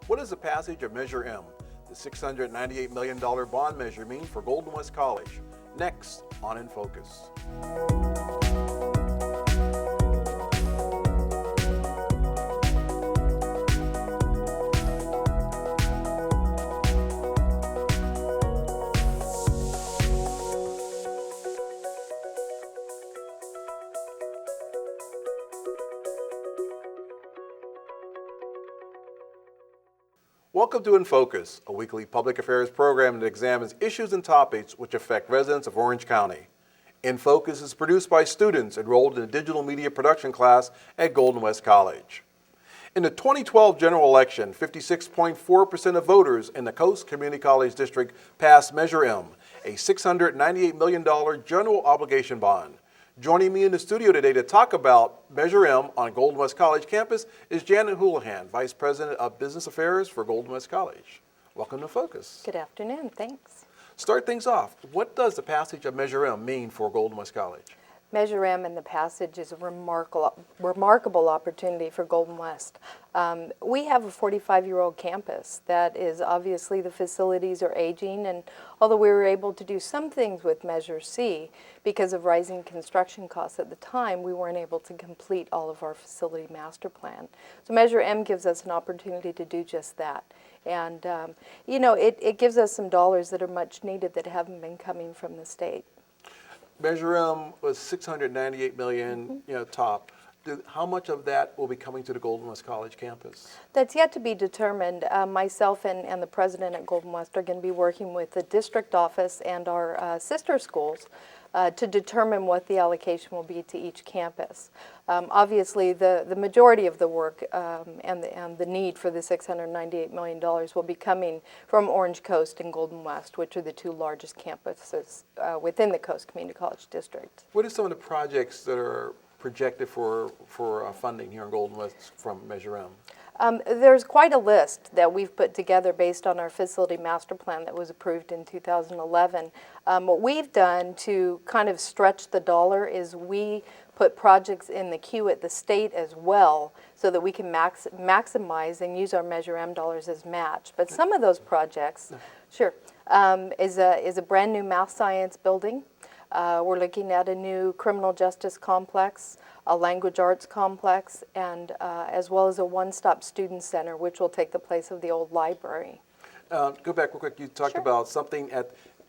What does the passage of Measure M, the $698 million bond measure, mean for Golden West College? Next on InFocus. Welcome to InFocus, a weekly public affairs program that examines issues and topics which affect residents of Orange County. InFocus is produced by students enrolled in the digital media production class at Golden West College. In the 2012 general election, 56.4% of voters in the Coast Community College District passed Measure M, a $698 million general obligation bond. Joining me in the studio today to talk about Measure M on Golden West College campus is Janet Houlihan, Vice President of Business Affairs for Golden West College. Welcome to Focus. Good afternoon, thanks. Start things off. What does the passage of Measure M mean for Golden West College? Measure M and the passage is a remarkable opportunity for Golden West. We have a 45-year-old campus that is obviously the facilities are aging, and although we were able to do some things with Measure C, because of rising construction costs at the time, we weren't able to complete all of our facility master plan. So Measure M gives us an opportunity to do just that. And you know, it gives us some dollars that are much needed that haven't been coming from the state. Measure M was $698 million, top. How much of that will be coming to the Golden West College campus? That's yet to be determined. Myself and the president at Golden West are going to be working with the district office and our sister schools to determine what the allocation will be to each campus. Obviously, the majority of the work and the need for the $698 million will be coming from Orange Coast and Golden West, which are the two largest campuses within the Coast Community College District. What are some of the projects that are projected for funding here in Golden West from Measure M? There's quite a list that we've put together based on our facility master plan that was approved in 2011. What we've done to kind of stretch the dollar is we put projects in the queue at the state as well so that we can maximize and use our Measure M dollars as match. But some of those projects, sure, is a brand new math science building. We're looking at a new criminal justice complex, a language arts complex, and as well as a one-stop student center, which will take the place of the old library. Go back real quick. You talked about something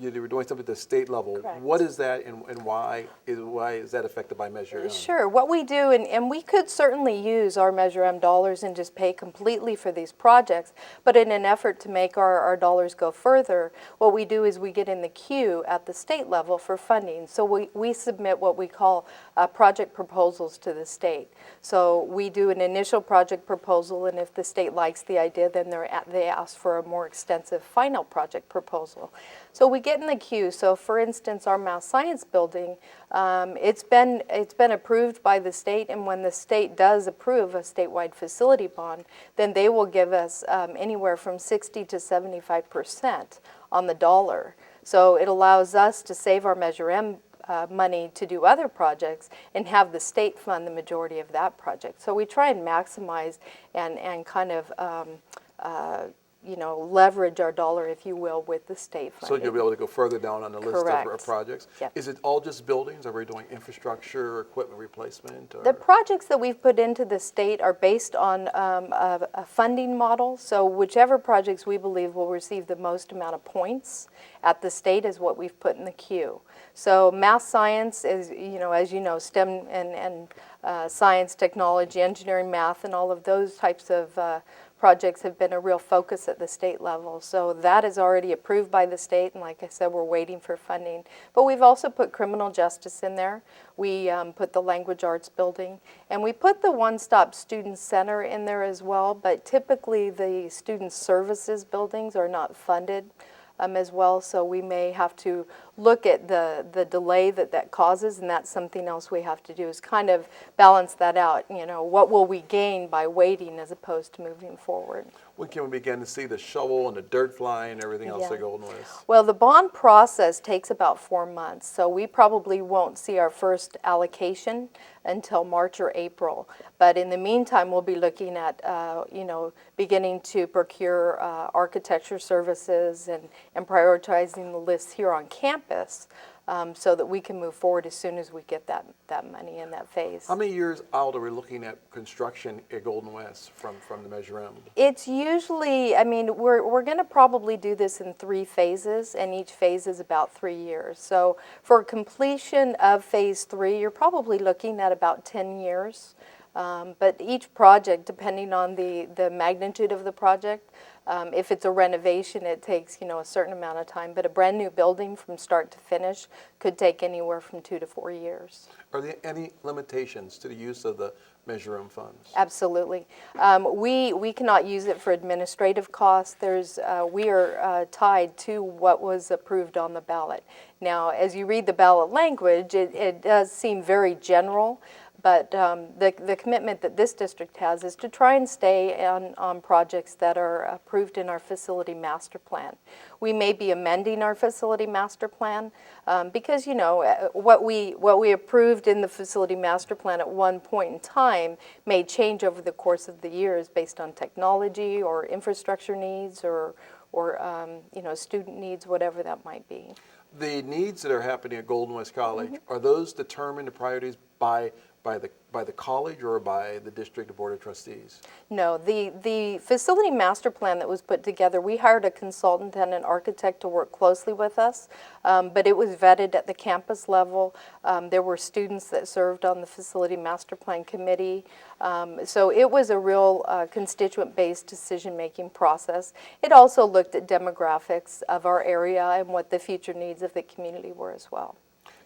you were doing something at the state level. Correct. What is that, and why is that affected by Measure M? Sure. What we do, and we could certainly use our Measure M dollars and just pay completely for these projects, but in an effort to make our dollars go further, what we do is we get in the queue at the state level for funding. So we submit what we call project proposals to the state. So we do an initial project proposal, and if the state likes the idea, then they ask for a more extensive final project proposal. So we get in the queue. So for instance, our math science building, it's been approved by the state, and when the state does approve a statewide facility bond, then they will give us anywhere from 60 to 75% on the dollar. So it allows us to save our Measure M money to do other projects and have the state fund the majority of that project. So we try and maximize and kind of leverage our dollar, if you will, with the state funding. So you'll be able to go further down on the list of projects? Yep. Is it all just buildings? Are we doing infrastructure, equipment replacement? The projects that we've put into the state are based on a funding model. So whichever projects we believe will receive the most amount of points at the state is what we've put in the queue. So math science is, as you know, STEM and science, technology, engineering, math, and all of those types of projects have been a real focus at the state level. So that is already approved by the state, and like I said, we're waiting for funding. But we've also put criminal justice in there. We put the language arts building, and we put the one-stop student center in there as well, but typically the student services buildings are not funded as well, so we may have to look at the delay that causes, and that's something else we have to do, is kind of balance that out. You know, what will we gain by waiting as opposed to moving forward? When can we begin to see the shovel and the dirt flying and everything else Yeah. at Golden West? Well, the bond process takes about 4 months, so we probably won't see our first allocation until March or April. But in the meantime, we'll be looking at, you know, beginning to procure architecture services and prioritizing the lists here on campus, so that we can move forward as soon as we get that money in that phase. How many years out are we looking at construction at Golden West from the Measure M? It's usually, I mean, we're going to probably do this in 3 phases, and each phase is about 3 years. So for completion of phase 3, you're probably looking at about 10 years. But each project, depending on the magnitude of the project, if it's a renovation, it takes, you know, a certain amount of time. But a brand new building from start to finish could take anywhere from 2 to 4 years. Are there any limitations to the use of the Measure M funds? Absolutely. We cannot use it for administrative costs. We are tied to what was approved on the ballot. Now, as you read the ballot language, it does seem very general. But the commitment that this district has is to try and stay on projects that are approved in our facility master plan. We may be amending our facility master plan because, you know, what we approved in the facility master plan at one point in time may change over the course of the years based on technology or infrastructure needs or you know, student needs, whatever that might be. The needs that are happening at Golden West College, are those determined, the priorities, by the college or by the district board of trustees? No, the facility master plan that was put together, we hired a consultant and an architect to work closely with us, but it was vetted at the campus level. There were students that served on the facility master plan committee, so it was a real constituent-based decision-making process. It also looked at demographics of our area and what the future needs of the community were as well.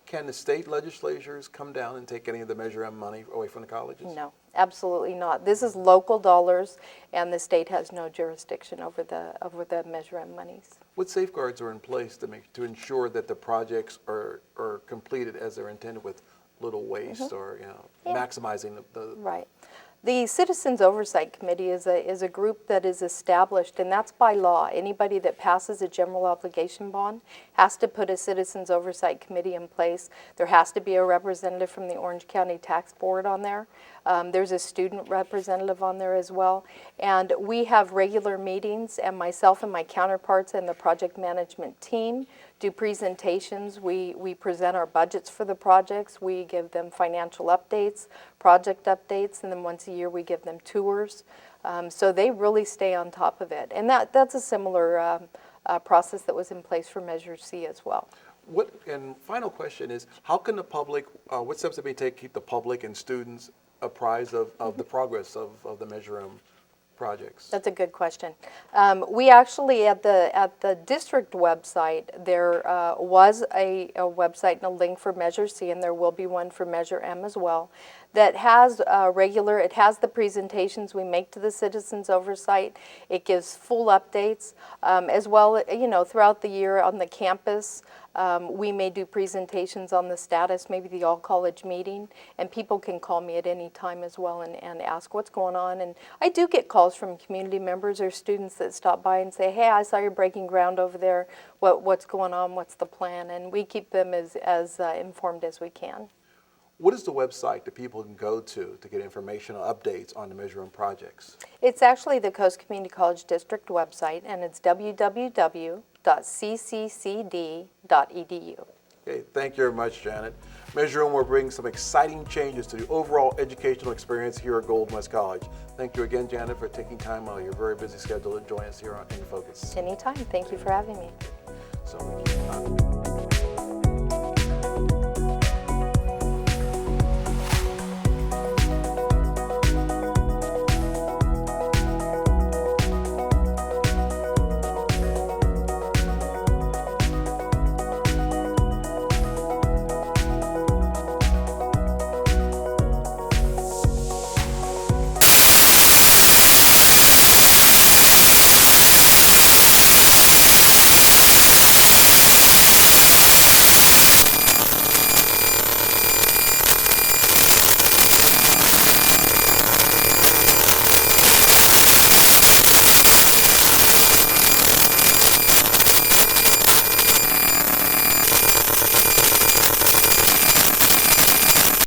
Can the state legislatures come down and take any of the Measure M money away from the colleges? No, absolutely not. This is local dollars, and the state has no jurisdiction over the Measure M monies. What safeguards are in place to ensure that the projects are completed as they're intended, with little waste or, you know, maximizing the Right. The Citizens Oversight Committee is a group that is established, and that's by law. Anybody that passes a general obligation bond has to put a Citizens Oversight Committee in place. There has to be a representative from the Orange County Tax Board on there. There's a student representative on there as well. And we have regular meetings, and myself and my counterparts and the project management team do presentations. We present our budgets for the projects. We give them financial updates, project updates, and then once a year we give them tours. So they really stay on top of it. And that's a similar process that was in place for Measure C as well. And final question is, how can the public, what steps have been taken to keep the public and students apprised of the progress of the Measure M projects? That's a good question. We actually, at the district website, there was a website and a link for Measure C, and there will be one for Measure M as well, that has it has the presentations we make to the Citizens Oversight. It gives full updates, as well, you know, throughout the year on the campus. We may do presentations on the status, maybe the all-college meeting, and people can call me at any time as well and ask what's going on. And I do get calls from community members or students that stop by and say, hey, I saw you're breaking ground over there. What's going on? What's the plan? And we keep them as informed as we can. What is the website that people can go to get information or updates on the Measure M projects? It's actually the Coast Community College District website, and it's www.cccd.edu. Okay, thank you very much, Janet. Measure M will bring some exciting changes to the overall educational experience here at Golden West College. Thank you again, Janet, for taking time out of your very busy schedule to join us here on InFocus. Anytime. Thank you for having me. So we keep